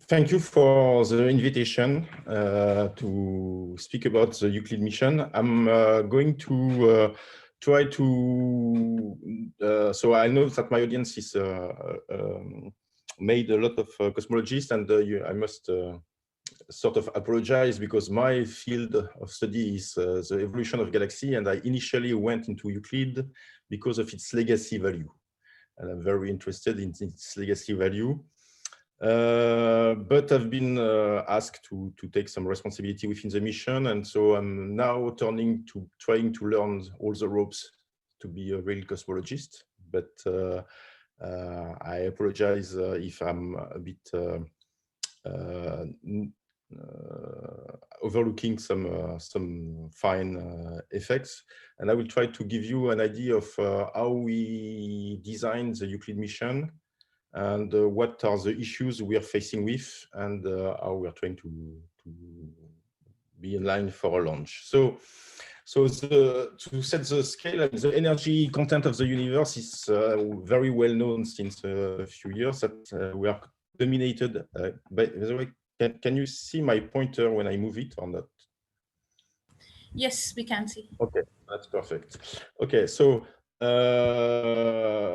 Thank you for the invitation to speak about the Euclid mission. I'm going to try to, so I know that my audience is made a lot of cosmologists, and I must sort of apologize because my field of study is the evolution of galaxy, and I initially went into Euclid because of its legacy value. And I'm very interested in its legacy value. But I've been asked to take some responsibility within the mission, and so I'm now turning to trying to learn all the ropes to be a real cosmologist. But I apologize if I'm a bit overlooking some fine effects, and I will try to give you an idea of how we designed the Euclid mission, and what are the issues we are facing with, and how we are trying to be in line for a launch. So to set the scale, the energy content of the universe is very well known since a few years, that we are dominated by the way. Can you see my pointer when I move it or not? Yes, we can see. Okay, that's perfect. Okay, so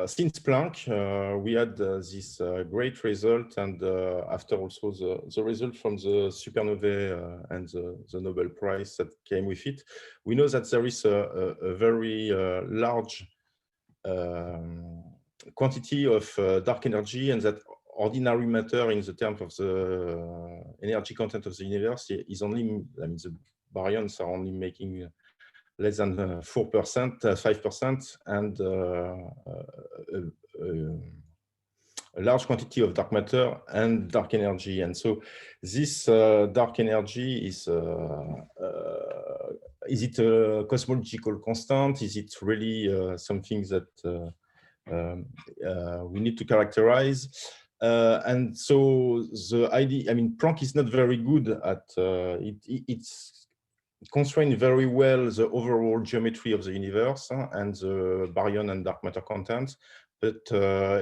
since Planck, we had this great result, and after also the result from the supernovae and the Nobel Prize that came with it, we know that there is a very large quantity of dark energy, and that ordinary matter in the terms of the energy content of the universe is only, I mean, the baryons are only making less than 4%, 5%, and a large quantity of dark matter and dark energy. And so this dark energy is it a cosmological constant? Is it really something that we need to characterize? And so the idea, I mean, Planck is not very good at it's constrain very well the overall geometry of the universe and the baryon and dark matter content, but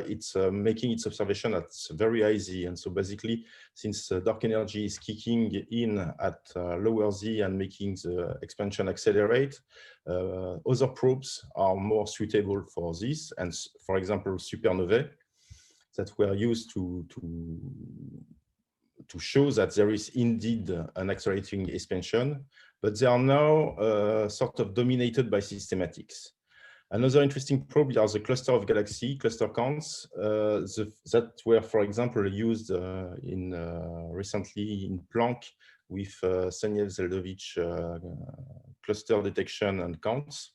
it's making its observation at very high Z. And so basically, since dark energy is kicking in at lower Z and making the expansion accelerate, other probes are more suitable for this. And for example, supernovae that were used to show that there is indeed an accelerating expansion, but they are now sort of dominated by systematics. Another interesting probe are the cluster of galaxy, cluster counts, that were, for example, used recently in Planck with Saniev-Zeldovich cluster detection and counts.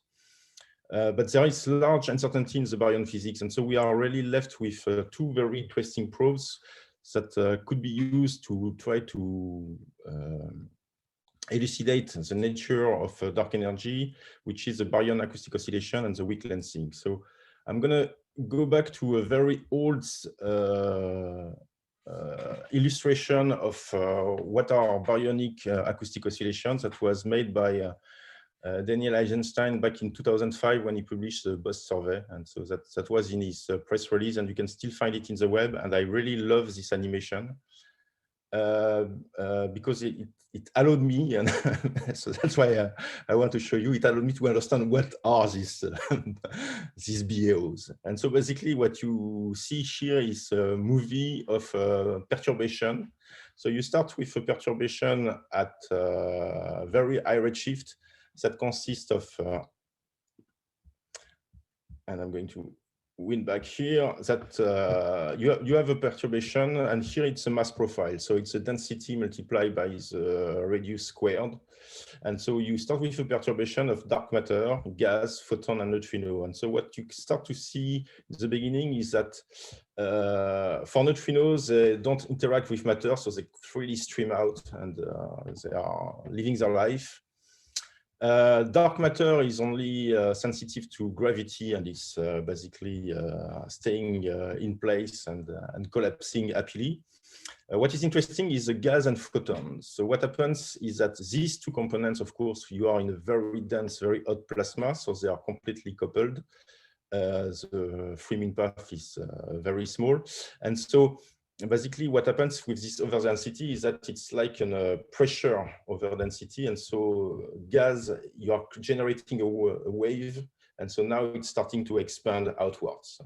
But there is large uncertainty in the baryon physics, and so we are really left with two very interesting probes that could be used to try to elucidate the nature of dark energy, which is the baryon acoustic oscillation and the weak lensing. So I'm going to go back to a very old illustration of what are baryonic acoustic oscillations that was made by Daniel Eisenstein back in 2005 when he published the BOSS survey. And so that was in his press release, and you can still find it in the web. And I really love this animation because it allowed me, and so that's why I want to show you, it allowed me to understand what are these BAOs. And so basically what you see here is a movie of perturbation. So you start with a perturbation at very high redshift that consists of, and I'm going to win back here, that you have a perturbation, and here it's a mass profile. So it's a density multiplied by the radius squared. And so you start with a perturbation of dark matter, gas, photon, and neutrino. And so what you start to see in the beginning is that for neutrinos, they don't interact with matter, so they freely stream out, and they are living their life. Dark matter is only sensitive to gravity, and is basically staying in place and collapsing happily. What is interesting is the gas and photons. So what happens is that these two components, of course, you are in a very dense, very hot plasma, so they are completely coupled. The Freeman path is very small. And so basically what happens with this over density is that it's like a pressure over density. And so gas, you are generating a wave. And so now it's starting to expand outwards.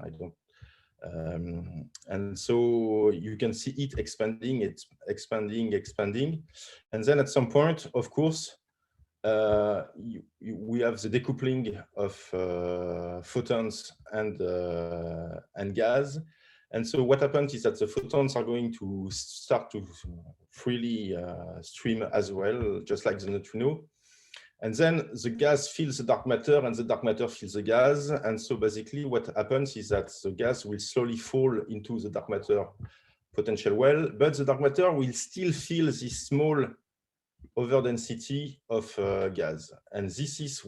And so you can see it expanding, it's expanding. And then at some point, of course, we have the decoupling of photons and gas. And so what happens is that the photons are going to start to freely stream as well, just like the neutrino. And then the gas fills the dark matter and the dark matter fills the gas. And so basically what happens is that the gas will slowly fall into the dark matter potential well, but the dark matter will still fill this small over density of gas. And this is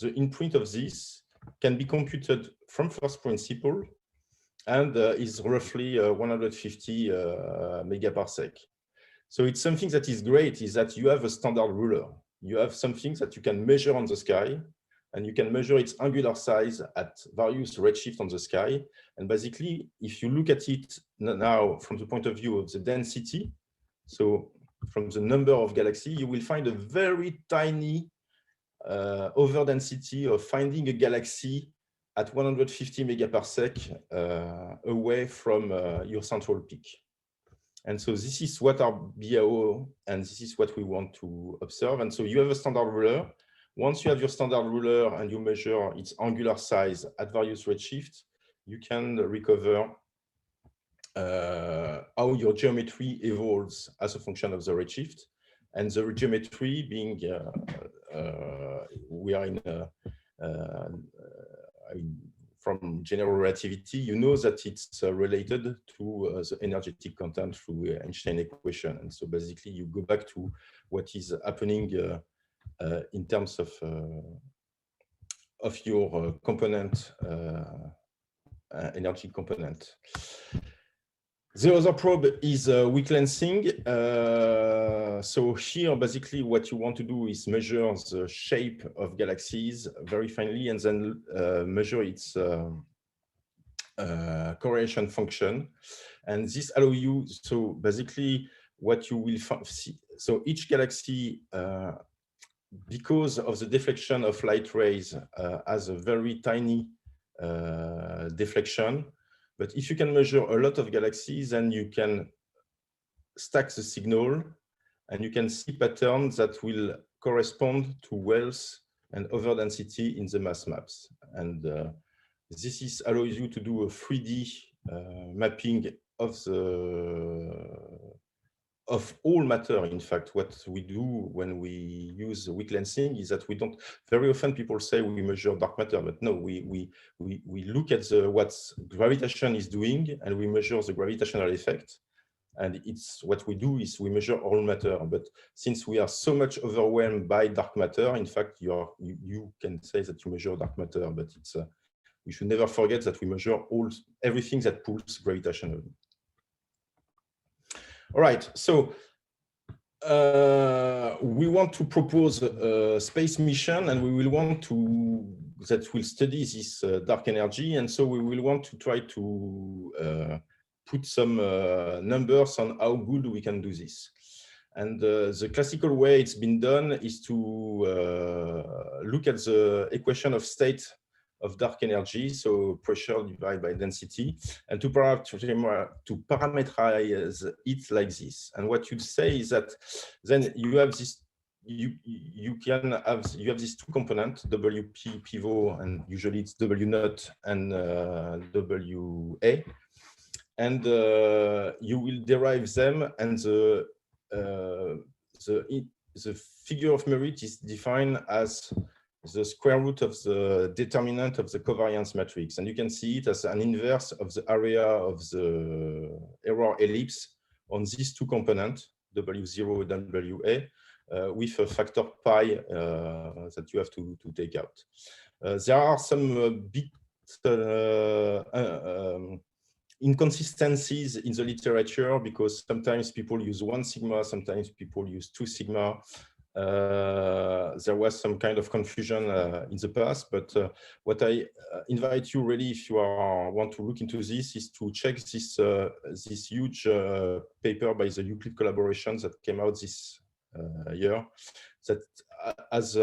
the imprint of this can be computed from first principle and is roughly 150 megaparsec. So it's something that is great is that you have a standard ruler. You have something that you can measure on the sky, and you can measure its angular size at various redshift on the sky. And basically, if you look at it now from the point of view of the density, so from the number of galaxies, you will find a very tiny over density of finding a galaxy at 150 megaparsec away from your central peak. And so this is what our BAO, and this is what we want to observe. And so you have a standard ruler. Once you have your standard ruler and you measure its angular size at various redshift, you can recover how your geometry evolves as a function of the redshift. And the geometry being, we are in from general relativity, you know that it's related to the energetic content through Einstein equation. And so basically you go back to what is happening in terms of your component, energy component. The other probe is weak lensing. So here, basically, what you want to do is measure the shape of galaxies very finely, and then measure its correlation function. And this allows you, so basically, what you will see. So each galaxy, because of the deflection of light rays, has a very tiny deflection. But if you can measure a lot of galaxies, then you can stack the signal and you can see patterns that will correspond to wells and over density in the mass maps. And this is allows you to do a 3D mapping of all matter. In fact, what we do when we use weak lensing is that we don't, very often people say we measure dark matter, but no, we look at what gravitation is doing and we measure the gravitational effect. And it's what we do is we measure all matter. But since we are so much overwhelmed by dark matter, in fact, you can say that you measure dark matter, but it's we should never forget that we measure everything that pulls gravitationally. All right, so we want to propose a space mission, and we will want to that will study this dark energy, and so we will want to try to put some numbers on how good we can do this. And the classical way it's been done is to look at the equation of state of dark energy, so pressure divided by density, and to parameterize it like this. And what you say is that then you have this, you have these two components, WP pivot, and usually it's W naught and WA, and you will derive them, and the figure of merit is defined as the square root of the determinant of the covariance matrix. And you can see it as an inverse of the area of the error ellipse on these two components, W0 and WA, with a factor pi that you have to take out. There are some bit inconsistencies in the literature, because sometimes people use 1 sigma, sometimes people use 2 sigma. There was some kind of confusion in the past, but what I invite you really, if you want to look into this, is to check this huge paper by the Euclid collaboration that came out this year, that has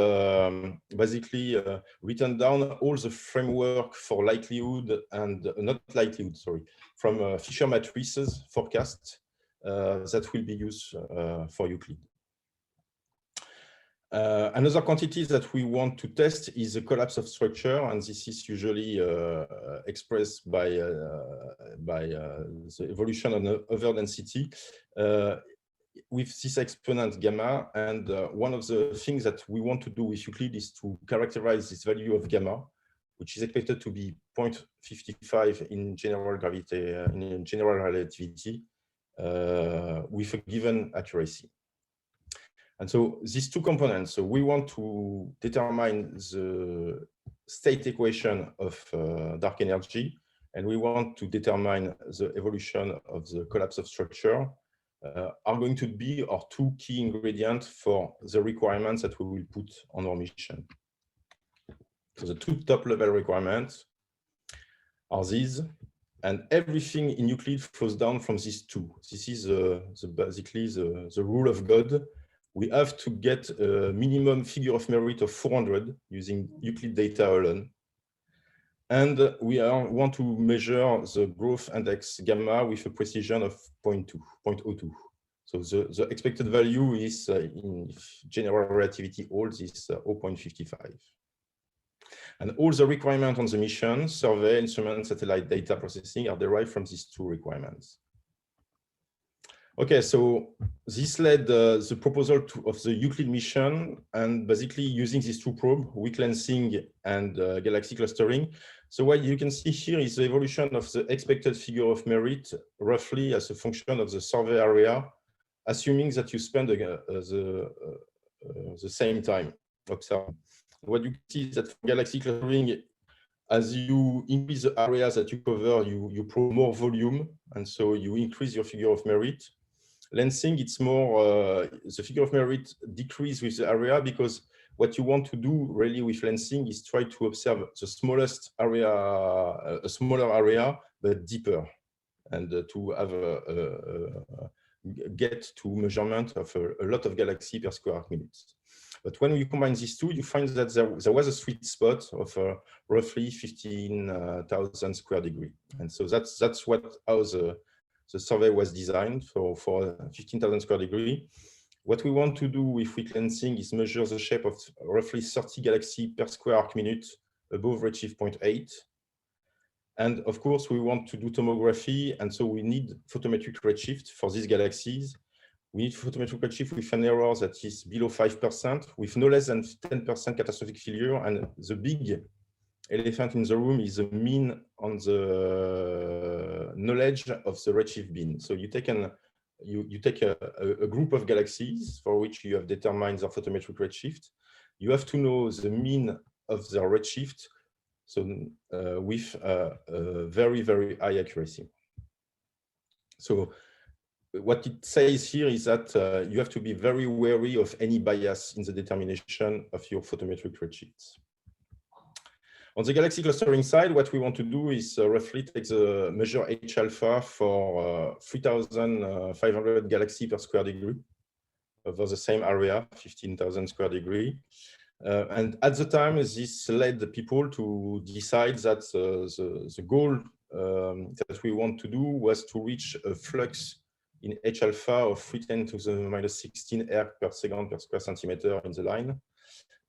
basically written down all the framework for likelihood and not likelihood, sorry, from Fisher matrices forecast that will be used for Euclid. Another quantity that we want to test is the collapse of structure, and this is usually expressed by the evolution of the over density with this exponent gamma. And one of the things that we want to do with Euclid is to characterize this value of gamma, which is expected to be 0.55 in general gravity, in general relativity, with a given accuracy. And so these two components, so we want to determine the state equation of dark energy, and we want to determine the evolution of the collapse of structure, are going to be our two key ingredients for the requirements that we will put on our mission. So the two top level requirements are these, and everything in Euclid flows down from these two. This is basically the rule of God. We have to get a minimum figure of merit of 400 using Euclid data alone. And we want to measure the growth index gamma with a precision of 0.02. So the expected value is, in general relativity holds, is 0.55. And all the requirements on the mission, survey, instrument, satellite data processing, are derived from these two requirements. Okay, so this led the proposal of the Euclid mission, and basically using these two probes, weak lensing and galaxy clustering. So what you can see here is the evolution of the expected figure of merit, roughly as a function of the survey area, assuming that you spend the same time observing. What you see is that for galaxy clustering, as you increase the areas that you cover, you probe more volume, and so you increase your figure of merit. Lensing, it's more, the figure of merit decrease with the area, because what you want to do really with lensing is try to observe the smallest area, a smaller area, but deeper, and to have get to measurement of a lot of galaxy per square arc minute. But when you combine these two, you find that there was a sweet spot of roughly 15,000 square degree. And so that's how the survey was designed for 15,000 square degree. What we want to do with weak lensing is measure the shape of roughly 30 galaxies per square arc minute above redshift 0.8. And of course, we want to do tomography, and so we need photometric redshift for these galaxies. We need photometric redshift with an error that is below 5%, with no less than 10% catastrophic failure. And the big elephant in the room is the mean on the knowledge of the redshift bin. So you take a group of galaxies for which you have determined their photometric redshift. You have to know the mean of their redshift, so with very, very high accuracy. So what it says here is that you have to be very wary of any bias in the determination of your photometric redshifts. On the galaxy clustering side, what we want to do is roughly take the measure H alpha for 3,500 galaxies per square degree over the same area, 15,000 square degree. And at the time, this led the people to decide that the goal that we want to do was to reach a flux in H alpha of 310 to the minus 16 erg per second per square centimeter in the line,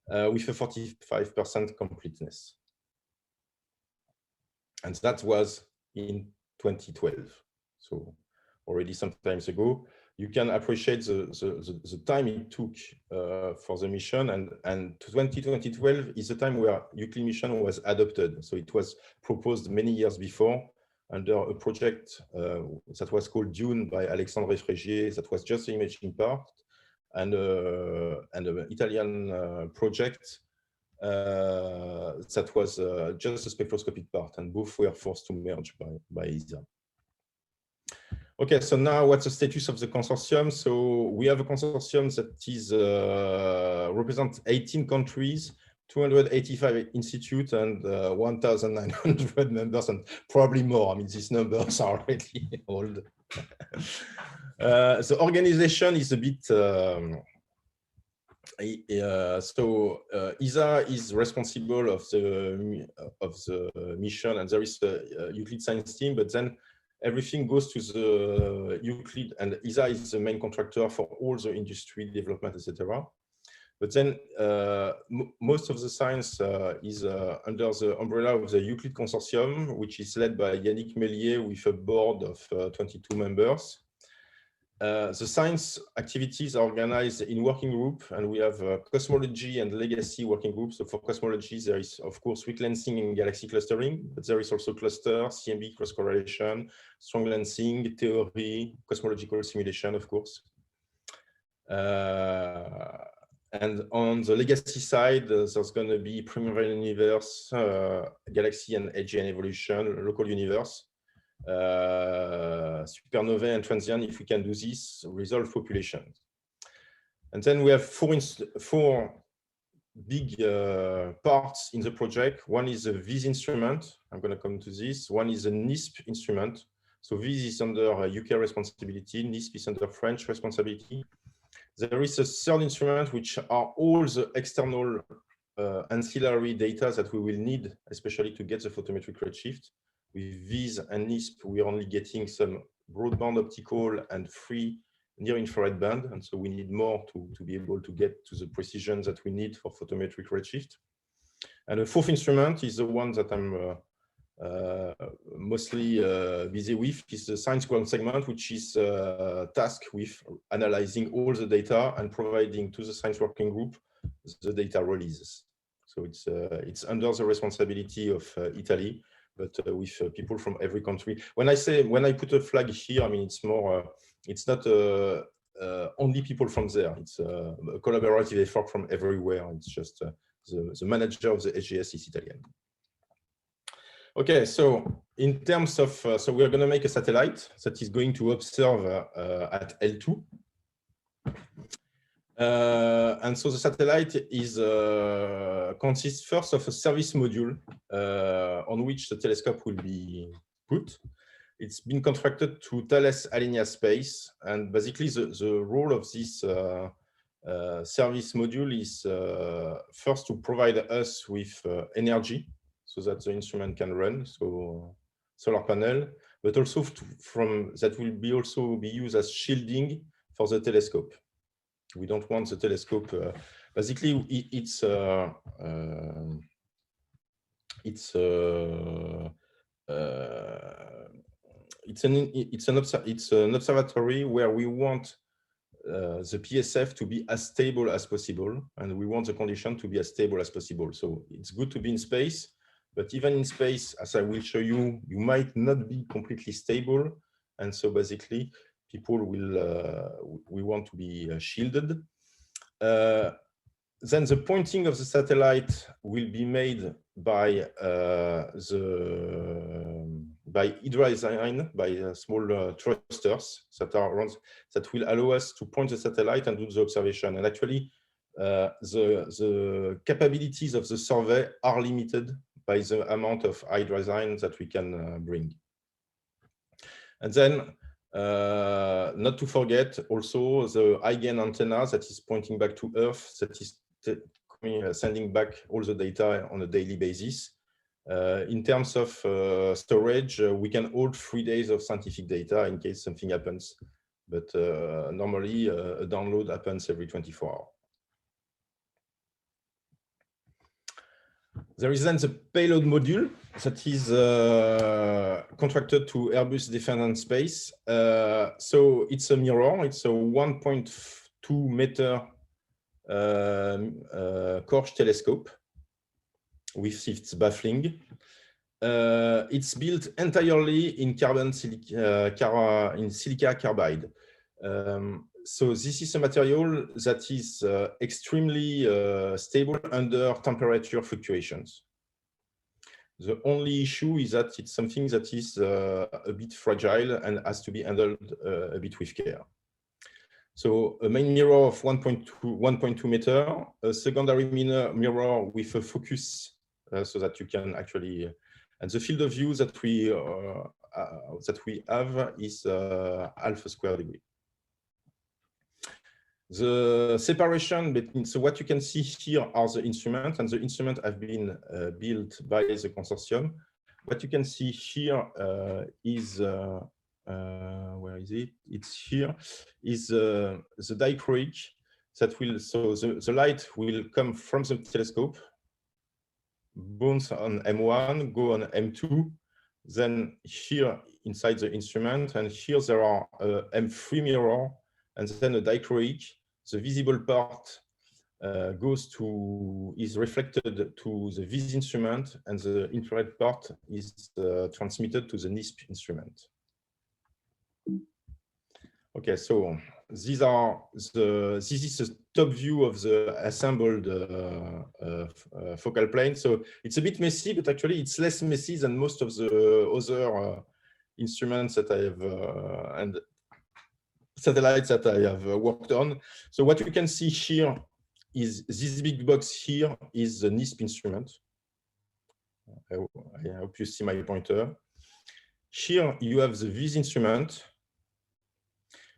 with a 45% completeness. And that was in 2012, so already some time ago. You can appreciate the time it took for the mission, and 2012 is the time where Euclid mission was adopted. So it was proposed many years before under a project that was called Dune by Alexandre Frégier, that was just the imaging part, and an Italian project that was just a spectroscopic part, and both were forced to merge by ESA. Okay, so now what's the status of the consortium? So we have a consortium that is represents 18 countries, 285 institutes, and 1,900 members, and probably more. I mean, these numbers are really old. The organization is a bit. ESA is responsible of the mission, and there is a Euclid Science team, but then everything goes to the Euclid, and ESA is the main contractor for all the industry development, etc. But then most of the science is under the umbrella of the Euclid Consortium, which is led by Yannick Mellier with a board of 22 members. The science activities are organized in working group, and we have cosmology and legacy working groups. So for cosmology, there is, of course, weak lensing and galaxy clustering, but there is also cluster, CMB, cross-correlation, strong lensing, theory, cosmological simulation, of course. And on the legacy side, there's going to be primordial universe, galaxy and AGN evolution, local universe. Supernovae and transient, if we can do this, resolve populations. And then we have four big parts in the project. One is a VIS instrument. I'm going to come to this. One is a NISP instrument. So VIS is under UK responsibility. NISP is under French responsibility. There is a third instrument, which are all the external ancillary data that we will need, especially to get the photometric redshift. With VIS and NISP, we are only getting some broadband optical and free near-infrared band, and so we need more to be able to get to the precision that we need for photometric redshift. And the fourth instrument is the one that I'm mostly busy with, is the science ground segment, which is tasked with analyzing all the data and providing to the science working group the data releases. So it's under the responsibility of Italy, but with people from every country. When I put a flag here, I mean, it's more, it's not only people from there. It's a collaborative effort from everywhere. It's just the manager of the SGS is Italian. Okay, so in terms of, so we are going to make a satellite that is going to observe at L2. And so the satellite is consists first of a service module on which the telescope will be put. It's been contracted to Thales Alenia Space, and basically the role of this service module is first to provide us with energy so that the instrument can run, so solar panel, but also that will be also be used as shielding for the telescope. We don't want the telescope. Basically, it's an observatory where we want the PSF to be as stable as possible, and we want the condition to be as stable as possible. So it's good to be in space, but even in space, as I will show you, you might not be completely stable, and so basically, people we want to be shielded. Then the pointing of the satellite will be made by hydrazine, by small thrusters that will allow us to point the satellite and do the observation. And actually, the capabilities of the survey are limited by the amount of hydrazine that we can bring. And then, not to forget also the high-gain antenna that is pointing back to Earth, that is sending back all the data on a daily basis. In terms of storage, we can hold 3 days of scientific data in case something happens, but normally a download happens every 24 hours. There is then the payload module that is contracted to Airbus Defence and Space. So it's a mirror. It's a 1.2 meter Korsch telescope with its baffling. It's built entirely in silica carbide. So this is a material that is extremely stable under temperature fluctuations. The only issue is that it's something that is a bit fragile and has to be handled a bit with care. So a main mirror of 1.2 meter, a secondary mirror with a focus so that you can actually, and the field of view that we have is half a square degree. The separation between, so what you can see here are the instruments, and the instruments have been built by the consortium. What you can see here is, where is it? It's here, is the dichroic that will, so the light will come from the telescope, bounce on M1, go on M2, then here inside the instrument, and here there are M3 mirror, and then a dichroic. The visible part is reflected to the VIS instrument, and the infrared part is transmitted to the NISP instrument. Okay, so this is the top view of the assembled focal plane. So it's a bit messy, but actually it's less messy than most of the other instruments that I have and satellites that I have worked on. So what you can see here is this big box here is the NISP instrument. I hope you see my pointer. Here you have the VIS instrument.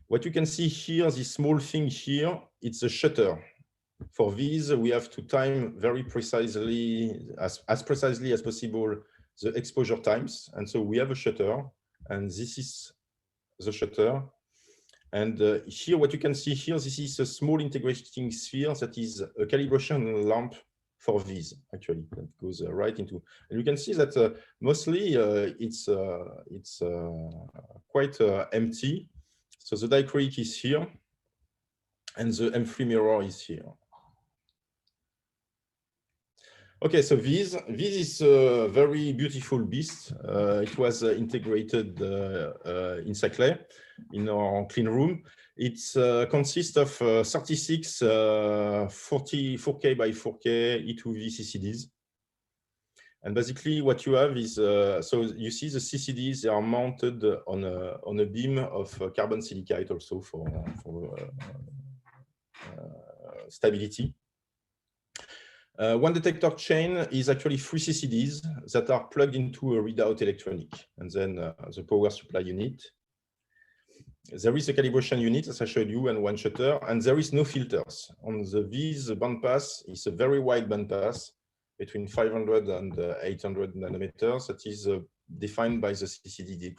What you can see here, this small thing here, it's a shutter. For VIS, we have to time very precisely, as precisely as possible, the exposure times. And so we have a shutter, and this is the shutter. And here, what you can see here, this is a small integrating sphere that is a calibration lamp for VIS, actually, that goes right into. And you can see that mostly it's quite empty. So the dichroic is here, and the M3 mirror is here. Okay, so VIS is a very beautiful beast. It was integrated in Saclay, in our clean room. It consists of 36 4K by 4K E2V CCDs. And basically what you have is, so you see the CCDs, they are mounted on a beam of carbon silicate also for stability. One detector chain is actually 3 CCDs that are plugged into a readout electronic, and then the power supply unit. There is a calibration unit, as I showed you, and one shutter, and there is no filters. On the VIS, the bandpass is a very wide bandpass between 500 and 800 nanometers that is defined by the CCD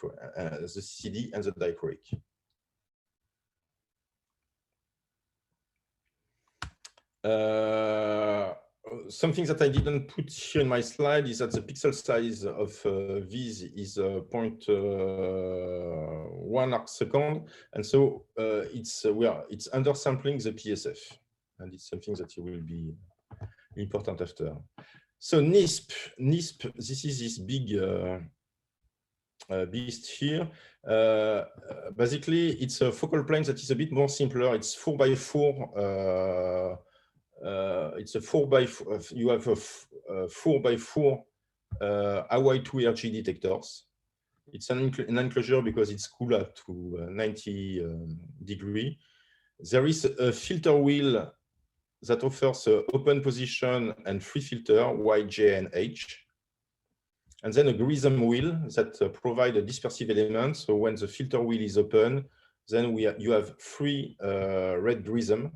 and the dichroic. Something that I didn't put here in my slide is that the pixel size of VIS is 0.1 arcsecond, and so it's undersampling the PSF, and it's something that you will be important after. So NISP, this is this big beast here. Basically, it's a focal plane that is a bit more simpler. It's 4x4. It's a 4x4. You have a 4x4 Hawaii-2 RG detectors. It's an enclosure because it's cool up to 90 degrees. There is a filter wheel that offers open position and free filter, Y, J, and H. And then a GRISM wheel that provide a dispersive element. So when the filter wheel is open, then you have 3 red GRISM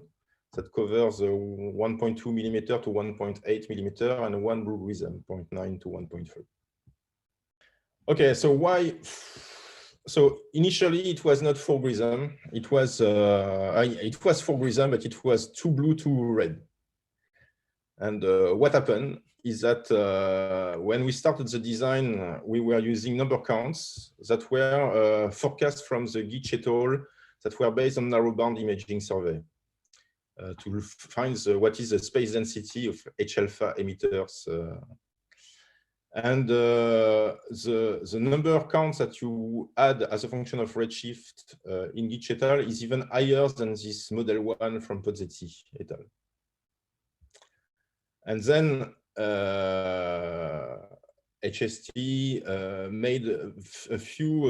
that covers 1.2 millimeter to 1.8 millimeter, and 1 blue GRISM, 0.9 to 1.3. Okay, so why? So initially it was not 4 GRISM. It was 4 GRISM, but it was 2 blue, 2 red. And what happened is that when we started the design, we were using number counts that were forecast from the Gitsch et al. That were based on narrowband imaging survey to find what is the space density of H-alpha emitters. And the number counts that you add as a function of redshift in Gitsch et al. Is even higher than this model 1 from Pozzetti et al. And then HST made a few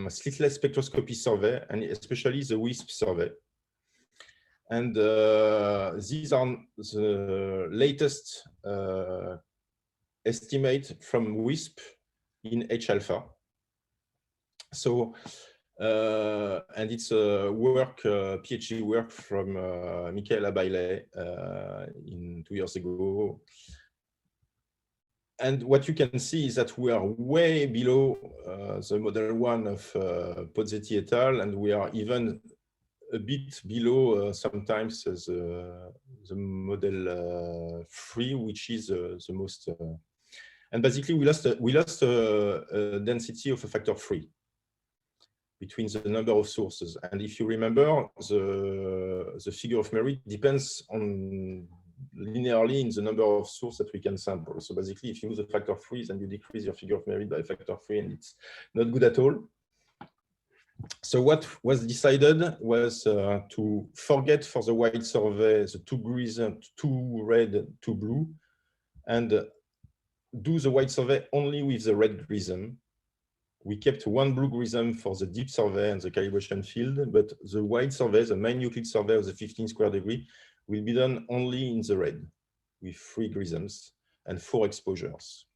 slitless spectroscopy survey, and especially the WISP survey. And these are the latest estimate from WISP in H-alpha. So, and it's a work, PhD work from Michaela Bailey in 2 years ago. And what you can see is that we are way below the model 1 of Pozzetti et al., and we are even a bit below sometimes the model 3, which is the most. And basically, we lost a density of a factor 3 between the number of sources. And if you remember, the figure of merit depends on linearly in the number of sources that we can sample. So basically, if you use a factor 3, then you decrease your figure of merit by a factor 3, and it's not good at all. So what was decided was to forget for the white survey the 2 grism, 2 red, 2 blue, and do the white survey only with the red grism. We kept 1 blue grism for the deep survey and the calibration field, but the white survey, the main Euclid survey of the 15 square degree, will be done only in the red with 3 grisms and 4 exposures.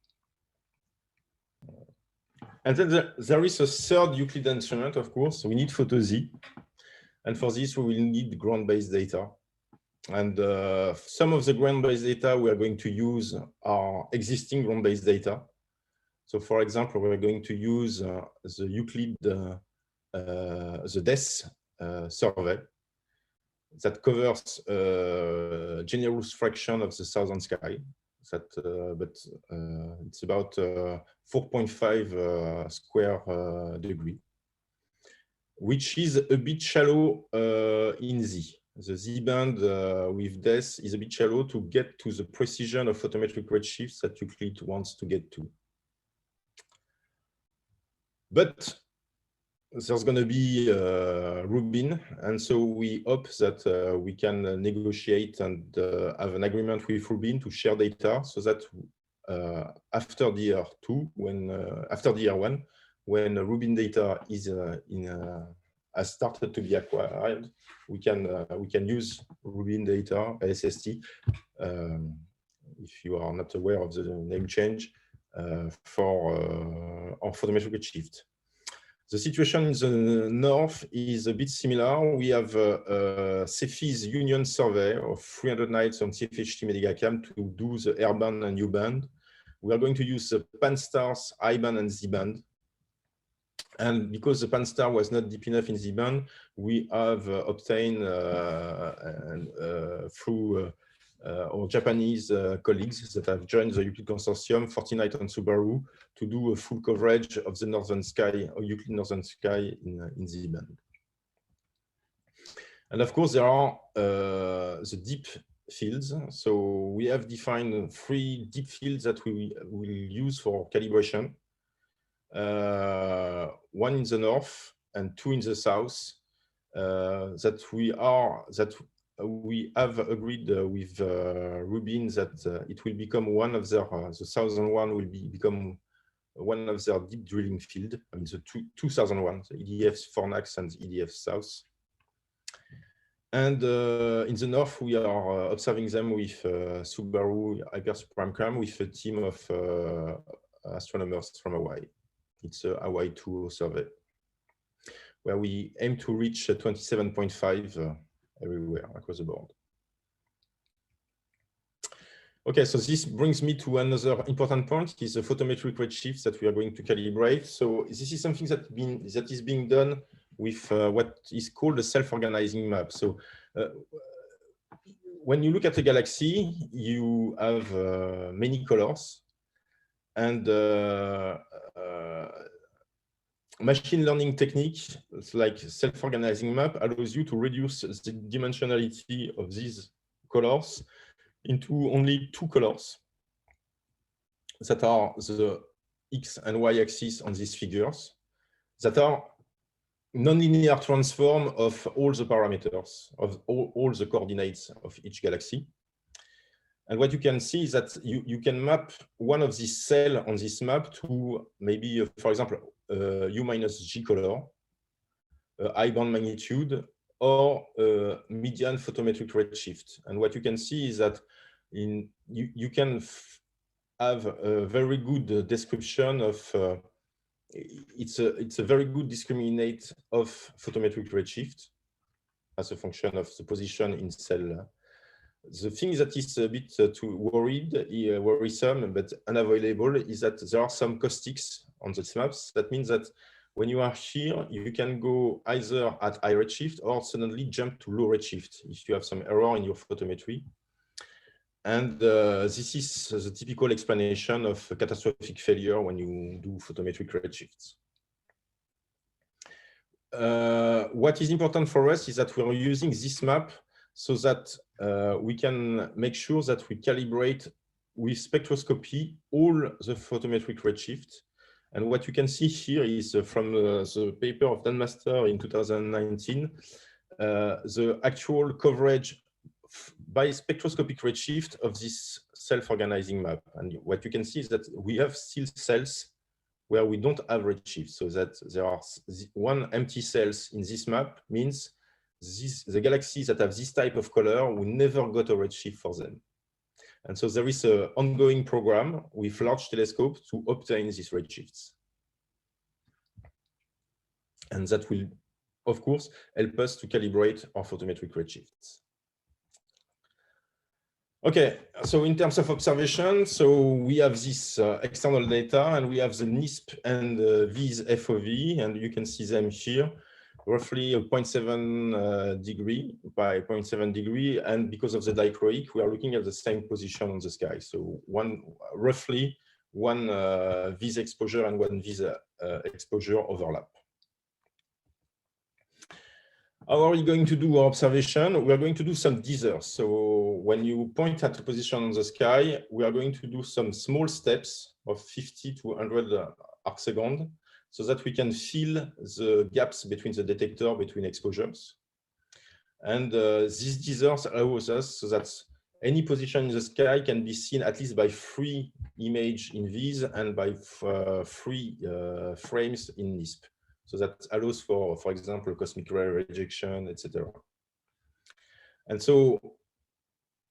And then there is a third Euclid instrument, of course. We need PhotoZ. And for this, we will need ground-based data. And some of the ground-based data we are going to use are existing ground-based data. So for example, we're going to use the Euclid, the DES survey that covers a generous fraction of the southern sky. But it's about 4.5 square degree, which is a bit shallow in Z. The Z band with DES is a bit shallow to get to the precision of photometric redshifts that Euclid wants to get to. But there's going to be Rubin, and so we hope that we can negotiate and have an agreement with Rubin to share data, so that after the year 2, after the year 1, when Rubin data is has started to be acquired, we can use Rubin data, SST, if you are not aware of the name change, for photometric redshift. The situation in the north is a bit similar. We have Cepheus Union survey of 300 nights on CFHT Medigacam to do the air band and U band. We are going to use the PanSTARRS I band and Z band. And because the PanSTARRS was not deep enough in Z band, we have obtained through our Japanese colleagues that have joined the Euclid Consortium, Fortinet and Subaru, to do a full coverage of the northern sky, or Euclid northern sky in Z band. And of course, there are the deep fields. So we have defined 3 deep fields that we will use for calibration. 1 in the north and 2 in the south. That we have agreed with Rubin that it will become one of their, the southern one will become one of their deep drilling field. I mean, the 2001, the EDF Fornax and the EDF South. And in the north, we are observing them with Subaru Hyper Supreme Cam with a team of astronomers from Hawaii. It's a Hawaii 2 survey, where we aim to reach 27.5 everywhere across the board. Okay, so this brings me to another important point, is the photometric redshifts that we are going to calibrate. So this is something that is being done with what is called a self-organizing map. So when you look at a galaxy, you have many colors, and machine learning technique, like self-organizing map, allows you to reduce the dimensionality of these colors into only 2 colors that are the X and Y axis on these figures, that are nonlinear transform of all the parameters, of all the coordinates of each galaxy. And what you can see is that you can map one of these cells on this map to maybe, for example, U minus G color, high band magnitude, or median photometric redshift. And what you can see is that you can have a very good description of it's a very good discriminate of photometric redshift as a function of the position in cell. The thing that is a bit too worrisome but unavoidable is that there are some caustics on the maps. That means that when you are here, you can go either at high redshift or suddenly jump to low redshift if you have some error in your photometry. And this is the typical explanation of catastrophic failure when you do photometric redshifts. What is important for us is that we're using this map so that we can make sure that we calibrate with spectroscopy all the photometric redshift. And what you can see here is from the paper of Dan Master in 2019, the actual coverage by spectroscopic redshift of this self-organizing map. And what you can see is that we have still cells where we don't have redshift, so that there are one empty cells in this map means the galaxies that have this type of color, we never got a redshift for them. And so there is an ongoing program with large telescopes to obtain these redshifts. And that will, of course, help us to calibrate our photometric redshifts. Okay, so in terms of observation, so we have this external data and we have the NISP and VIS FOV, and you can see them here, roughly 0.7 degree by 0.7 degree. And because of the dichroic, we are looking at the same position on the sky. So roughly one VIS exposure and one VIS exposure overlap. How are we going to do our observation? We are going to do some dithers. So when you point at a position on the sky, we are going to do some small steps of 50 to 100 arc seconds so that we can fill the gaps between the detector, between exposures. And these dithers allows us so that any position in the sky can be seen at least by 3 images in VIS and by 3 frames in NISP. So that allows for example, cosmic ray rejection, etc. And so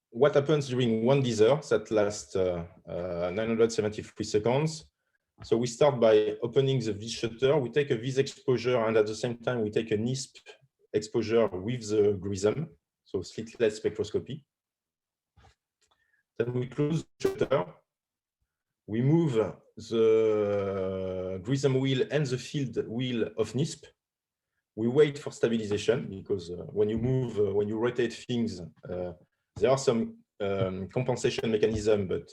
what happens during one dither that lasts 973 seconds? So we start by opening the VIS shutter. We take a VIS exposure, and at the same time, we take a NISP exposure with the GRISM, so slitless spectroscopy. Then we close the shutter. We move the GRISM wheel and the field wheel of NISP. We wait for stabilization because when you rotate things, there are some compensation mechanism, but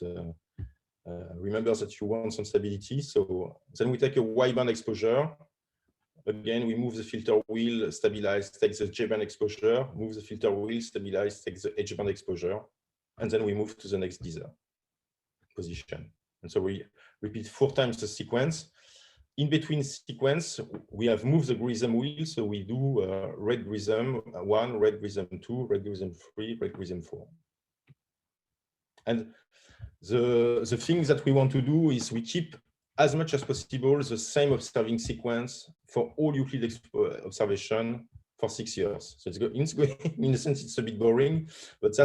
remember that you want some stability. So then we take a Y-band exposure. Again, we move the filter wheel, stabilize, take the J-band exposure, move the filter wheel, stabilize, take the H-band exposure, and then we move to the next dither position. And so we repeat 4 times the sequence. In between sequence, we have moved the GRISM wheel. So we do red GRISM 1, red GRISM 2, red GRISM 3, red GRISM 4. And the thing that we want to do is we keep as much as possible the same observing sequence for all Euclid observation for 6 years. So it's going, in a sense, it's a bit boring, but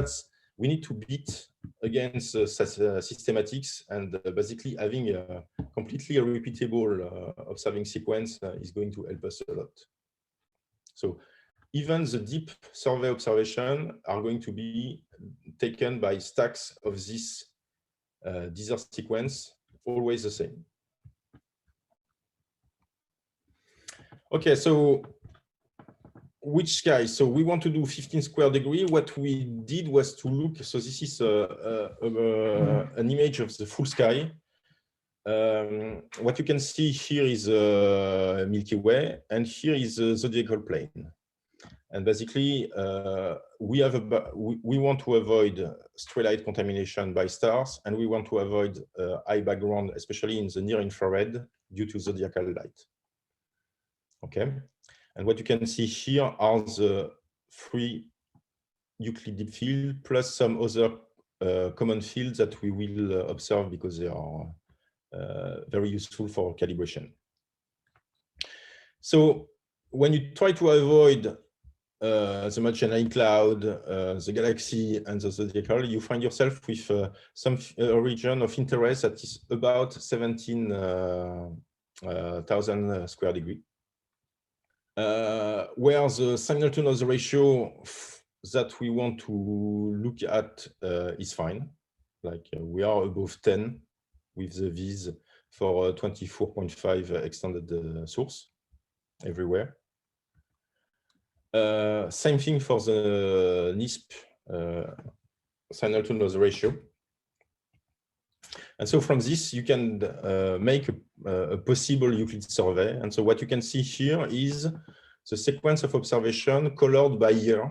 we need to beat against systematics, and basically having a completely repeatable observing sequence is going to help us a lot. So even the deep survey observation are going to be taken by stacks of this dither sequence, always the same. Okay, so which sky? So we want to do 15 square degree. What we did was to look, so this is an image of the full sky. What you can see here is Milky Way, and here is the zodiacal plane. And basically, we want to avoid stray light contamination by stars, and we want to avoid high background, especially in the near infrared, due to zodiacal light. Okay. And what you can see here are the 3 Euclid deep field plus some other common fields that we will observe because they are very useful for calibration. So when you try to avoid the Magellanic Cloud, the galaxy, and the zodiacal, you find yourself with some region of interest that is about 17,000 square degree, where the signal to noise ratio that we want to look at is fine. Like we are above 10 with the V's for 24.5 extended source everywhere. Same thing for the NISP signal to noise ratio. And so from this, you can make a possible Euclid survey. And so what you can see here is the sequence of observation colored by year.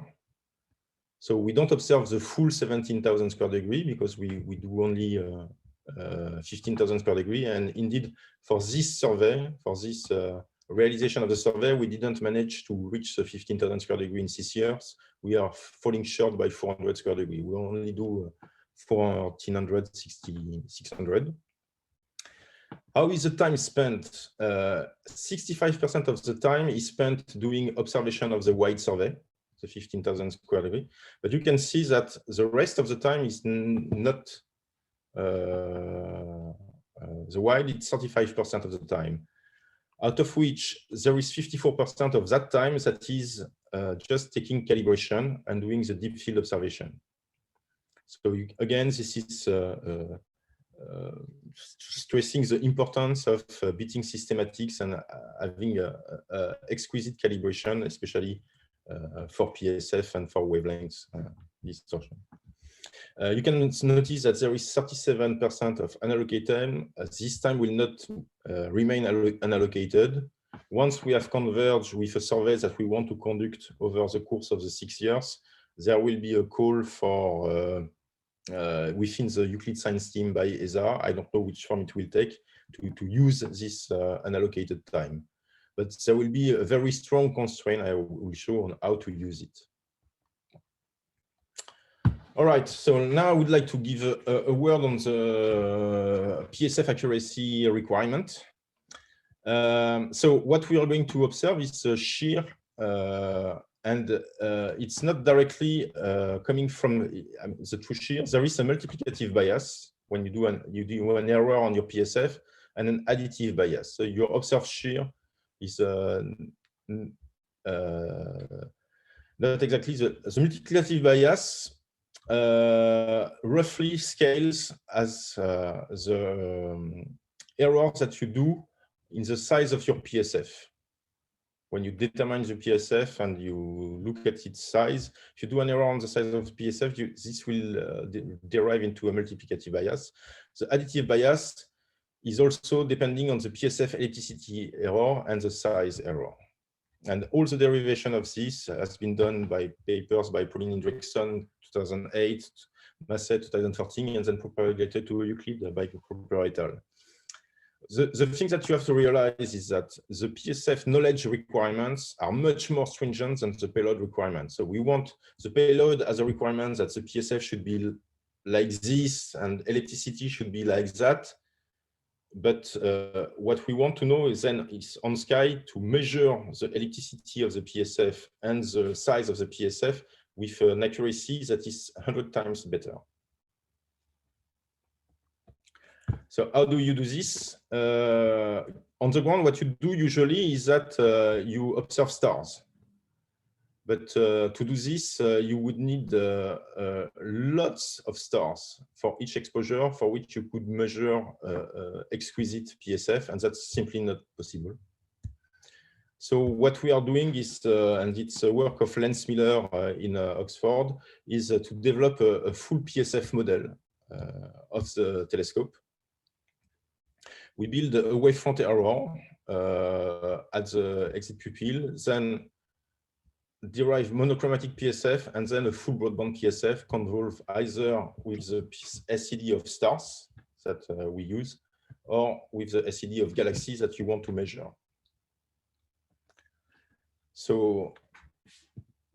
So we don't observe the full 17,000 square degree because we do only 15,000 square degree. And indeed, for this survey, for this realization of the survey, we didn't manage to reach the 15,000 square degree in 6 years. We are falling short by 400 square degree. We only do 1,400, 600. How is the time spent? 65% of the time is spent doing observation of the wide survey, the 15,000 square degree. But you can see that the rest of the time is not the wide, it's 35% of the time, out of which there is 54% of that time that is just taking calibration and doing the deep field observation. So again, this is stressing the importance of beating systematics and having exquisite calibration, especially for PSF and for wavelengths distortion. You can notice that there is 37% of unallocated time. This time will not remain unallocated. Once we have converged with a survey that we want to conduct over the course of the 6 years, there will be a call for within the Euclid Science team by ESA. I don't know which form it will take to use this unallocated time. But there will be a very strong constraint I will show on how to use it. All right, so now I would like to give a word on the PSF accuracy requirement. So what we are going to observe is shear, and it's not directly coming from the true shear. There is a multiplicative bias when you do an error on your PSF, and an additive bias. So your observed shear is not exactly the multiplicative bias. Roughly scales as the errors that you do in the size of your PSF. When you determine the PSF and you look at its size, if you do an error on the size of the PSF, this will derive into a multiplicative bias. The additive bias is also depending on the PSF ellipticity error and the size error. And all the derivation of this has been done by papers by Pauline Hendrickson, 2008, Massey, 2014, and then propagated to Euclid by Cooper et al. The thing that you have to realize is that the PSF knowledge requirements are much more stringent than the payload requirements. So we want the payload as a requirement that the PSF should be like this and ellipticity should be like that. But what we want to know is then it's on Sky to measure the ellipticity of the PSF and the size of the PSF with an accuracy that is 100 times better. So how do you do this? On the ground, what you do usually is that you observe stars. But to do this, you would need lots of stars for each exposure for which you could measure exquisite PSF, and that's simply not possible. So what we are doing is, and it's a work of Lance Miller in Oxford, is to develop a full PSF model of the telescope. We build a wavefront error at the exit pupil, then derive monochromatic PSF, and then a full broadband PSF convolved either with the SED of stars that we use, or with the SED of galaxies that you want to measure. So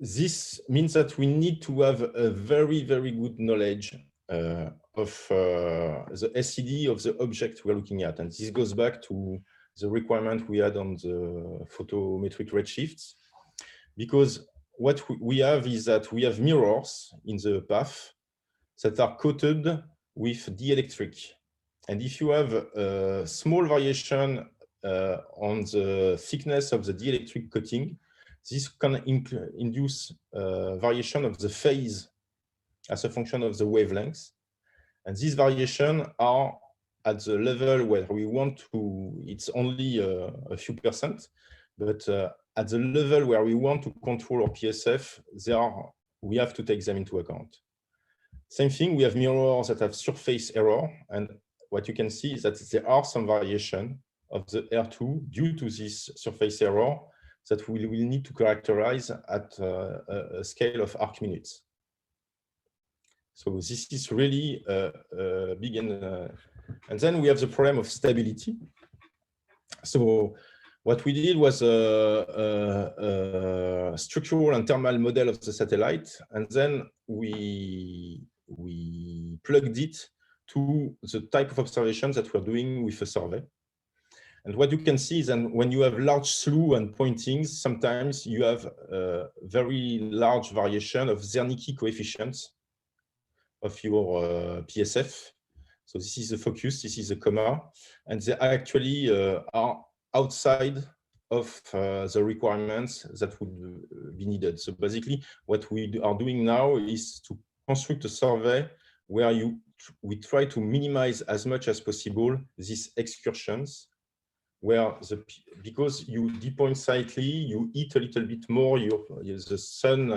this means that we need to have a very, very good knowledge the SCD of the object we're looking at. And this goes back to the requirement we had on the photometric redshifts, because what we have is that we have mirrors in the path that are coated with dielectric. And if you have a small variation on the thickness of the dielectric coating, this can induce variation of the phase as a function of the wavelength. And these variations are at the level where we want to, it's only a few percent, but at the level where we want to control our PSF, we have to take them into account. Same thing, we have mirrors that have surface error, and what you can see is that there are some variation of the R2 due to this surface error that we will need to characterize at a scale of arc minutes. So this is really big, and then we have the problem of stability. So what we did was a structural and thermal model of the satellite, and then we plugged it to the type of observations that we're doing with a survey. And what you can see is that when you have large slew and pointings, sometimes you have a very large variation of Zernike coefficients of your PSF. So this is the focus, this is the comma, and they actually are outside of the requirements that would be needed. So basically, what we are doing now is to construct a survey where we try to minimize as much as possible these excursions, where because you depoint slightly, you eat a little bit more, the sun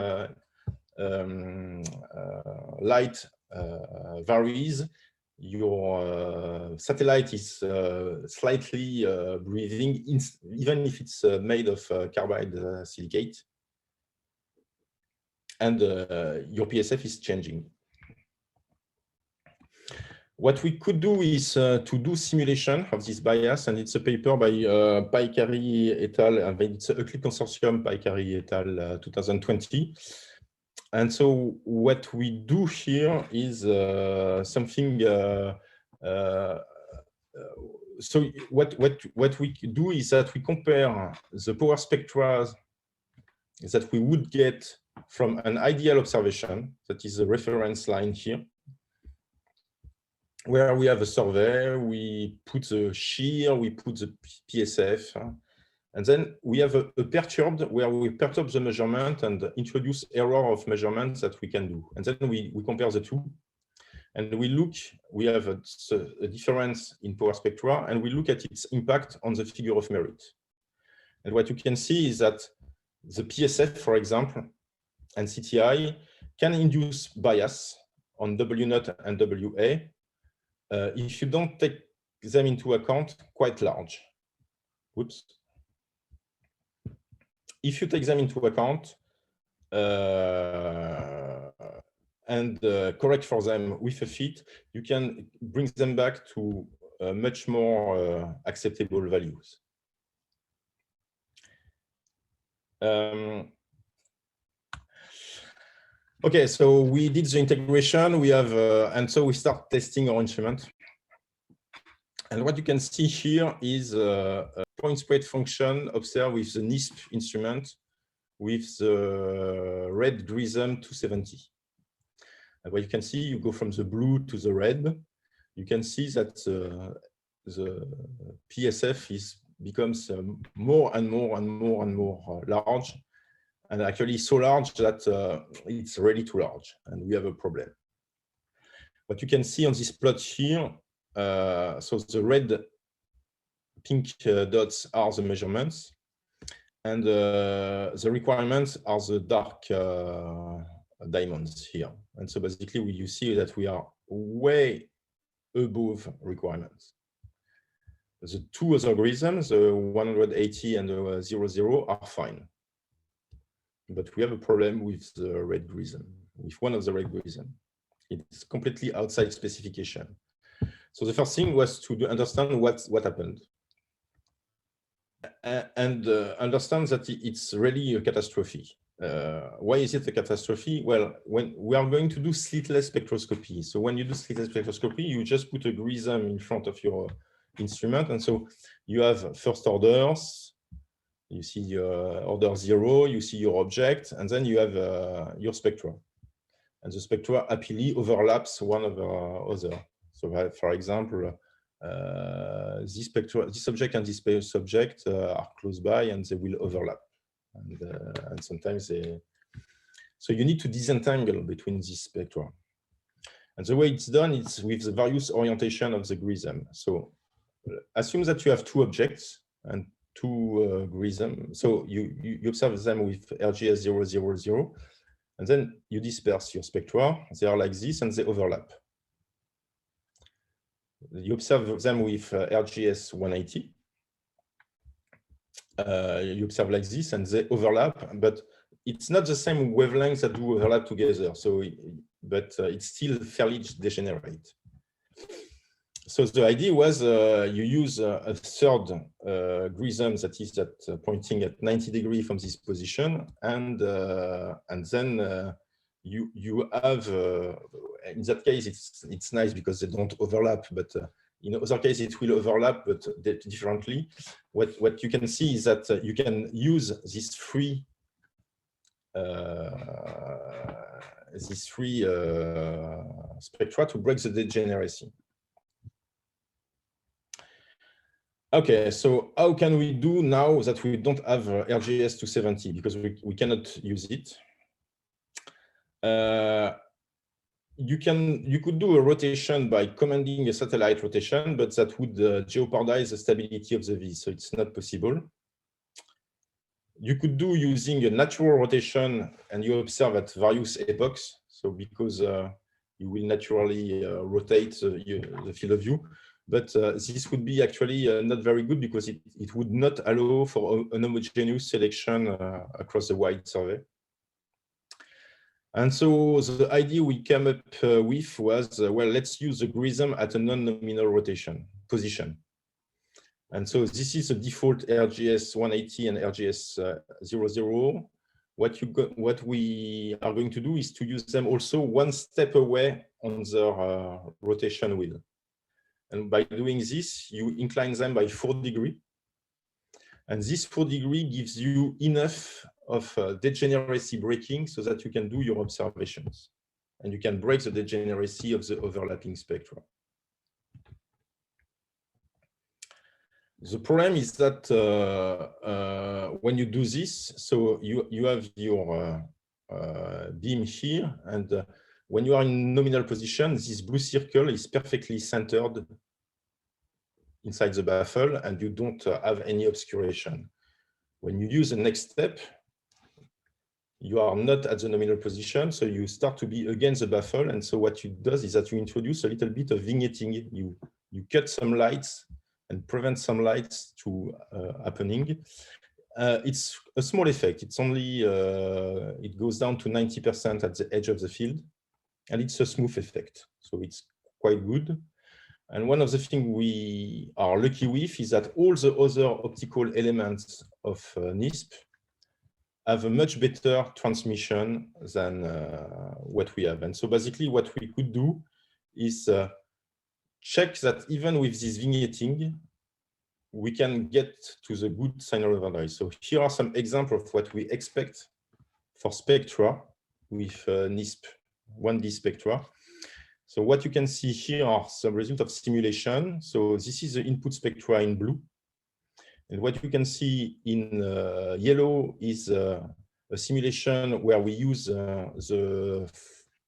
light varies, your satellite is slightly breathing, even if it's made of carbide silicate, and your PSF is changing. What we could do is to do simulation of this bias, and it's a paper by Paikari et al. It's a Euclid Consortium, Paikari et al. 2020. And so what we do here is something. So what we do is that we compare the power spectra that we would get from an ideal observation, that is the reference line here, where we have a survey, we put the shear, we put the PSF, and then we have a perturbed where we perturb the measurement and introduce error of measurements that we can do. And then we compare the two, and we have a difference in power spectra, and we look at its impact on the figure of merit. And what you can see is that the PSF, for example, and CTI can induce bias on W0 and WA, if you don't take them into account, quite large. Whoops. If you take them into account and correct for them with a fit, you can bring them back to much more acceptable values. Okay, so we did the integration. We have, and so we start testing our instrument. And what you can see here is a point spread function observed with the NISP instrument with the red Grism 270. And what you can see, you go from the blue to the red. You can see that the PSF becomes more and more and more and more large. And actually so large that it's really too large, and we have a problem. What you can see on this plot here, so the red pink dots are the measurements, and the requirements are the dark diamonds here. And so basically you see that we are way above requirements. The two other algorithms, the 180 and the 00, are fine. But we have a problem with the red Grism, with one of the red Grism. It's completely outside specification. So the first thing was to understand what happened. And understand that it's really a catastrophe. why is it a catastrophe? Well, when we are going to do slitless spectroscopy. So when you do slitless spectroscopy, you just put a GRISM in front of your instrument. And so you have first orders, you see your order 0, you see your object, and then you have your spectra. And the spectra happily overlaps one over other. So for example, this object and this subject are close by and they will overlap. And sometimes so you need to disentangle between these spectra. And the way it's done, it's with the various orientation of the GRISM. So assume that you have 2 objects and 2 GRISM. So you observe them with RGS 000, and then you disperse your spectra. They are like this and they overlap. You observe them with RGS 180. You observe like this and they overlap, but it's not the same wavelengths that do overlap together. So, but it's still fairly degenerate. So the idea was you use a third GRISM that is pointing at 90 degrees from this position, and then you have in that case it's nice because they don't overlap, but in other cases it will overlap but differently. What you can see is that you can use these three spectra to break the degeneracy. Okay, so how can we do now that we don't have RGS 270 because we cannot use it? You could do a rotation by commanding a satellite rotation, but that would jeopardize the stability of the V, so it's not possible. You could do using a natural rotation, and you observe at various epochs. So because you will naturally rotate the field of view, but this would be actually not very good because it would not allow for an homogeneous selection across the wide survey. And so the idea we came up with was, well, let's use the GRISM at a non-nominal rotation position. And so this is the default RGS 180 and RGS 00. What we are going to do is to use them also one step away on the rotation wheel. And by doing this, you incline them by 4 degrees. And this 4 degrees gives you enough of degeneracy breaking so that you can do your observations. And you can break the degeneracy of the overlapping spectra. The problem is that when you do this, so you have your beam here, and when you are in nominal position, this blue circle is perfectly centered inside the baffle, and you don't have any obscuration. When you use the next step, you are not at the nominal position, so you start to be against the baffle, and so what it does is that you introduce a little bit of vignetting. You cut some lights and prevent some lights to happening. It's a small effect. It's only, it goes down to 90% at the edge of the field, and it's a smooth effect. So it's quite good. And one of the things we are lucky with is that all the other optical elements of NISP have a much better transmission than what we have. And so basically what we could do is check that even with this vignetting, we can get to the good signal overdrive. So here are some examples of what we expect for spectra with NISP 1D spectra. So what you can see here are some results of simulation. So this is the input spectra in blue. And what you can see in yellow is a simulation where we use the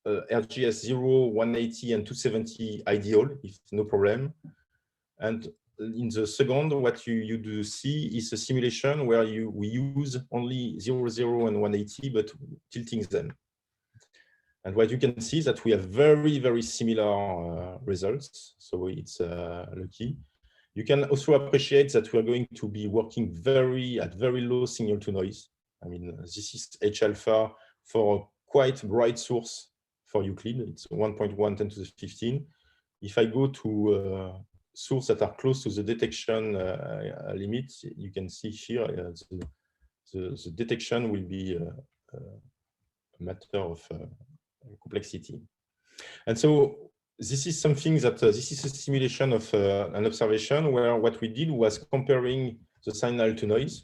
RGS 0, 180, and 270 ideal, if no problem. And in the second, what you do see is a simulation where we use only 0, 0, and 180, but tilting them. And what you can see is that we have very, very similar results. So it's lucky. You can also appreciate that we are going to be working at very low signal to noise. I mean, this is H alpha for a quite bright source for Euclid. It's 1.1 10 to the 15. If I go to sources that are close to the detection limit, you can see here the detection will be matter of complexity. And so this is something that this is a simulation of an observation where what we did was comparing the signal to noise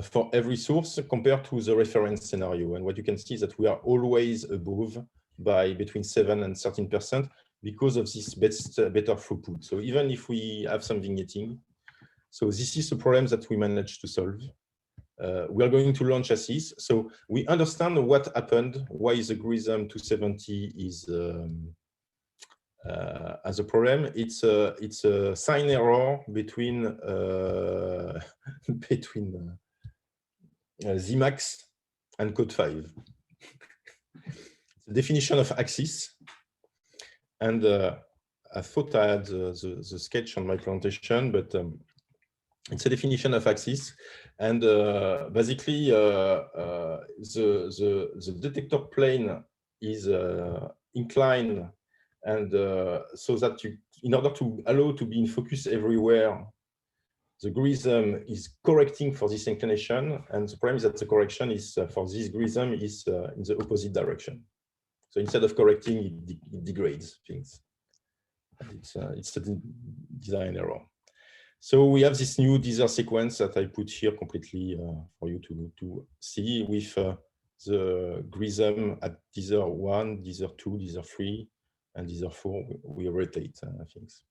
for every source compared to the reference scenario. And what you can see is that we are always above by between 7 and 13% because of this better throughput. So even if we have some vignetting, so this is a problem that we managed to solve. We are going to launch ASIS. So we understand what happened, why the GRISM 270 is as a problem. It's a sign error between Zemax and code 5. The definition of axis. And I thought I had the sketch on my presentation, but it's a definition of axis. And basically, the detector plane is inclined, and so that you, in order to allow to be in focus everywhere, the GRISM is correcting for this inclination. And the problem is that the correction is for this GRISM is in the opposite direction. So instead of correcting, it degrades things. It's a design error. So we have this new Deezer sequence that I put here completely for you to see with the GRISM at Deezer 1, Deezer 2, Deezer 3, and Deezer 4. We rotate things.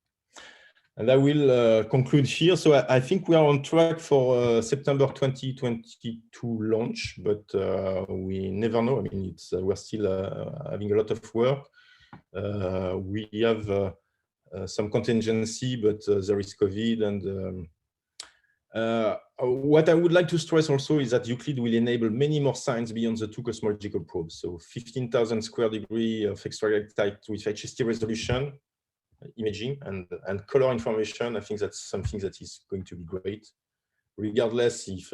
And I will conclude here. So I think we are on track for September 2022 launch, but we never know. I mean, we're still having a lot of work. We have some contingency, but there is COVID. And what I would like to stress also is that Euclid will enable many more signs beyond the 2 cosmological probes. So 15,000 square degree of extra-galactic with HST resolution imaging and color information. I think that's something that is going to be great, regardless if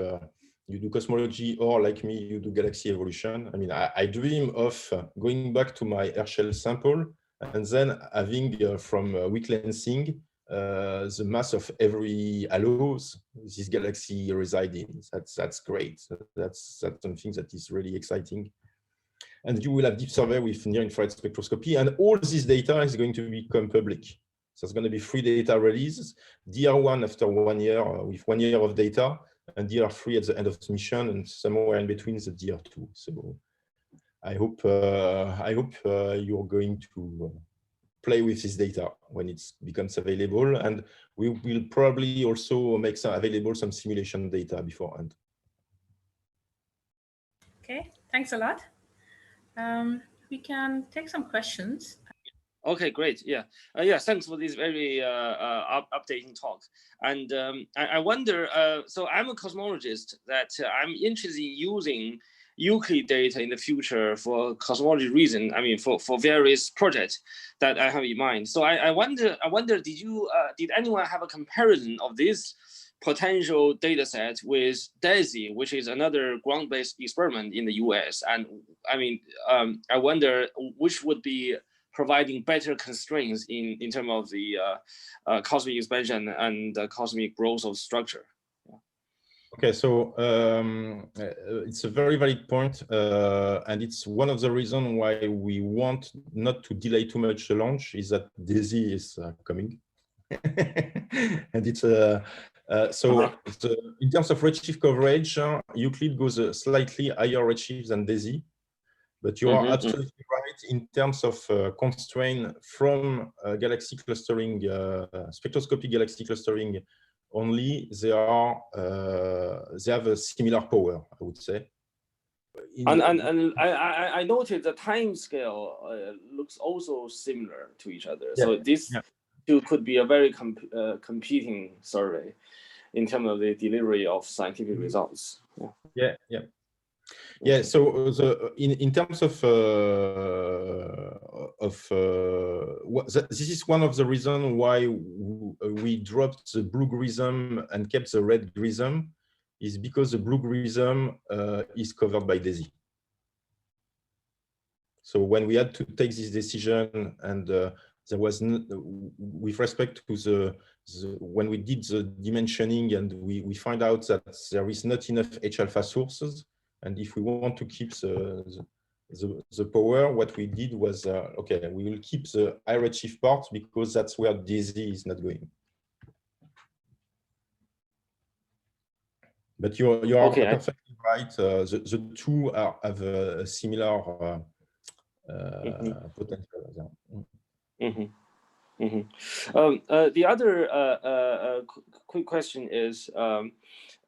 you do cosmology or, like me, you do galaxy evolution. I mean, I dream of going back to my Herschel sample and then having from weak lensing the mass of every halos this galaxy reside in. That's great. That's something that is really exciting. And you will have deep survey with near-infrared spectroscopy, and all this data is going to become public. So it's going to be free data releases, DR1 after 1 year with 1 year of data, and DR3 at the end of the mission, and somewhere in between the DR2. So I hope you're going to play with this data when it becomes available, and we will probably also make available some simulation data beforehand. Okay, thanks a lot. We can take some questions. Okay, great. Yeah, yeah. Thanks for this very updating talk. And I wonder. So I'm a cosmologist. That I'm interested in using Euclid data in the future for cosmology reason. I mean, for various projects that I have in mind. So I wonder. Did anyone have a comparison of this potential data set with DESI, which is another ground-based experiment in the US? And I mean, I wonder which would be providing better constraints in terms of the cosmic expansion and the cosmic growth of structure. Yeah. Okay, so it's a very valid point, and it's one of the reasons why we want not to delay too much the launch, is that DESI is coming. And it's so in terms of redshift coverage, Euclid goes a slightly higher redshift than DESI, but you are absolutely right in terms of constraint from galaxy clustering, spectroscopic galaxy clustering only. They have a similar power, I would say. And I noted the time scale looks also similar to each other. Yeah. So this two could be a very competing survey in terms of the delivery of scientific results. Yeah. So in terms of this is one of the reasons why we dropped the blue GRISM and kept the red GRISM, is because the blue GRISM is covered by DESI. So when we had to take this decision, and there was with respect to when we did the dimensioning, and we find out that there is not enough H alpha sources, And if we want to keep the power, what we did was, okay, we will keep the high redshift part because that's where DAISY is not going. But you are Okay, perfectly right. The two have a similar potential. The other quick question is,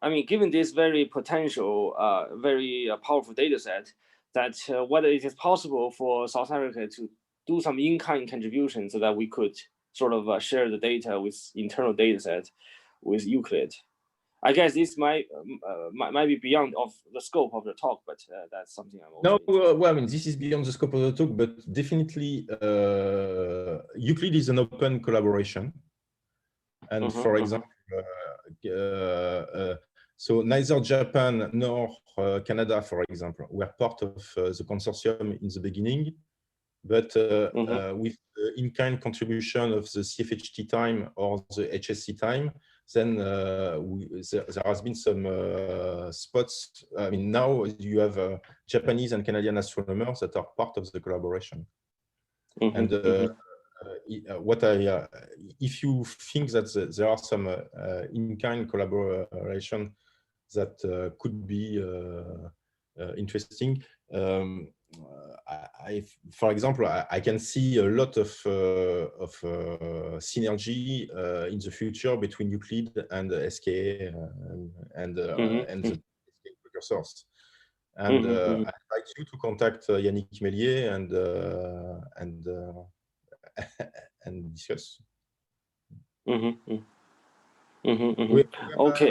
I mean, given this very potential, very powerful data set, that whether it is possible for South Africa to do some in-kind contribution so that we could sort of share the data with internal data set with Euclid. I guess this might be beyond of the scope of the talk, but that's something I'm also well, I mean, this is beyond the scope of the talk, but definitely Euclid is an open collaboration. And for example, so neither Japan nor Canada, for example, were part of the consortium in the beginning, but with the in-kind contribution of the CFHT time or the HSC time, then there has been some spots. I mean, now you have Japanese and Canadian astronomers that are part of the collaboration. And if you think that there are some in-kind collaboration that could be interesting, for example, I can see a lot of synergy in the future between Euclid and SKA and the SKA precursors. And I invite you to contact Yannick Mélier and discuss. Okay.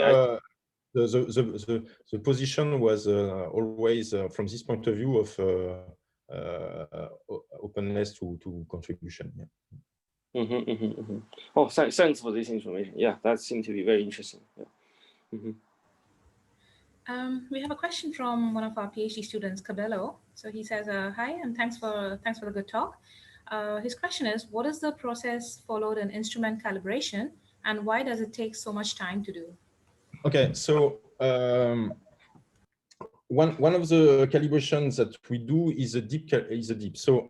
The position was always, from this point of view, of openness to contribution. Yeah. Oh, thanks for this information. Yeah, that seemed to be very interesting. Yeah. We have a question from one of our PhD students, Cabello. So he says, "Hi, and thanks for the good talk." His question is, what is the process followed in instrument calibration, and why does it take so much time to do? Okay, so one of the calibrations that we do is a deep. So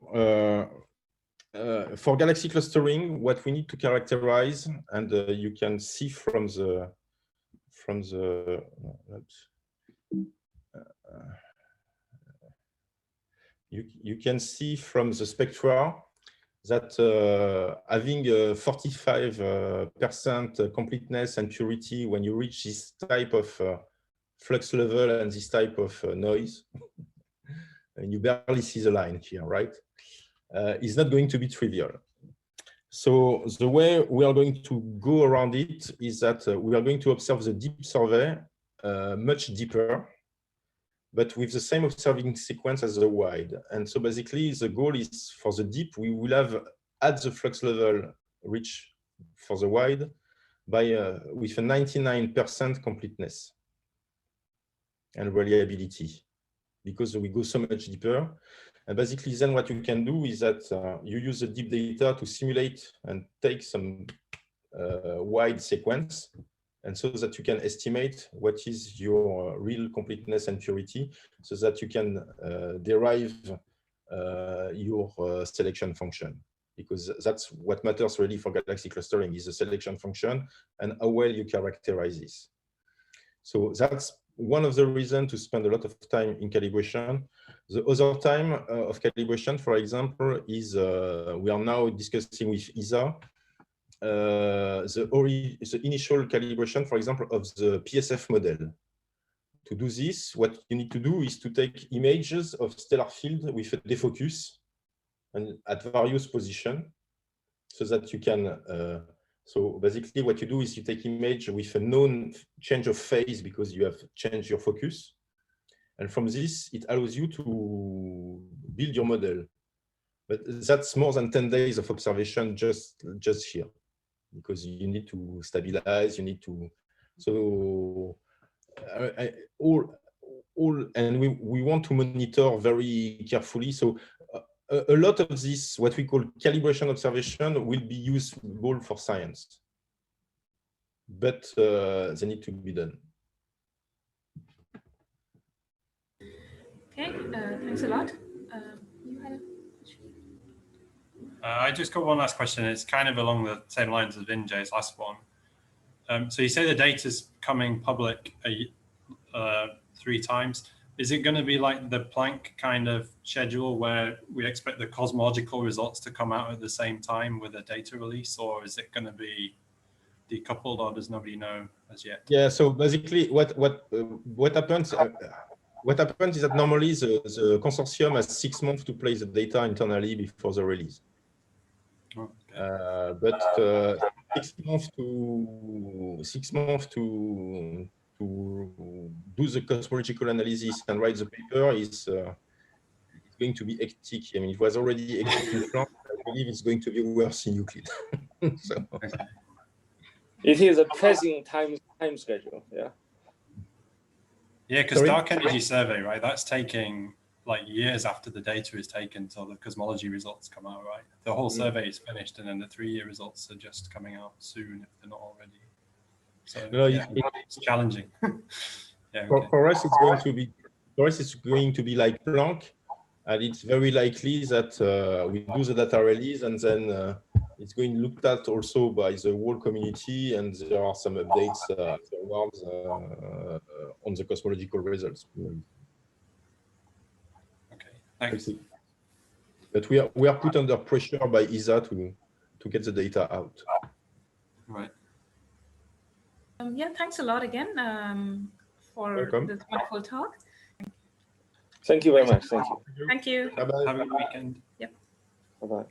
for galaxy clustering, what we need to characterize, and you can see from the you can see from the spectra that having a 45% completeness and purity when you reach this type of flux level and this type of noise, and you barely see the line here, right? Is not going to be trivial. So the way we are going to go around it is that we are going to observe the deep survey much deeper, but with the same observing sequence as the wide. And so basically the goal is for the deep, we will have at the flux level reach for the wide by with a 99% completeness and reliability, because we go so much deeper. And basically then what you can do is that you use the deep data to simulate and take some wide sequence, and so that you can estimate what is your real completeness and purity, so that you can derive your selection function, because that's what matters really for galaxy clustering, is the selection function and how well you characterize this. So that's one of the reasons to spend a lot of time in calibration. The other time of calibration, for example, is we are now discussing with ESA the initial calibration, for example, of the PSF model. To do this, what you need to do is to take images of stellar field with a defocus and at various positions, so that you can. So basically, what you do is you take image with a known change of phase because you have changed your focus, and from this, it allows you to build your model. But that's more than 10 days of observation just here, because you need to stabilize, you need to, so and we want to monitor very carefully. So a lot of this, what we call calibration observation, will be useful for science, but they need to be done. Okay, thanks a lot. You had a question? I just got one last question. It's kind of along the same lines as Vijay's last one. So you say the data's coming public 3 times. Is it going to be like the Planck kind of schedule where we expect the cosmological results to come out at the same time with a data release, or is it going to be decoupled, or does nobody know as yet? Yeah. So basically, what happens? What happens is that normally the consortium has 6 months to place the data internally before the release. Okay. But 6 months to do the cosmological analysis and write the paper is going to be hectic. I mean, it was already hectic in Planck. I believe it's going to be worse in Euclid. So. Okay. It is a pressing time schedule. Yeah. Yeah, because dark energy survey, right? That's taking like years after the data is taken till the cosmology results come out, right? The whole survey is finished, and then the 3-year results are just coming out soon if they're not already. So yeah, it's challenging. Yeah, okay. For us, it's going to be like Planck, and it's very likely that we do the data release, and then it's going looked at also by the whole community, and there are some updates afterwards on the cosmological results. Okay, thanks. But we are put under pressure by ESA to get the data out. Right. Yeah, thanks a lot again for Welcome. this wonderful talk. Thank you very much. Thank you. Thank you. Bye-bye. Have a good weekend. Bye-bye.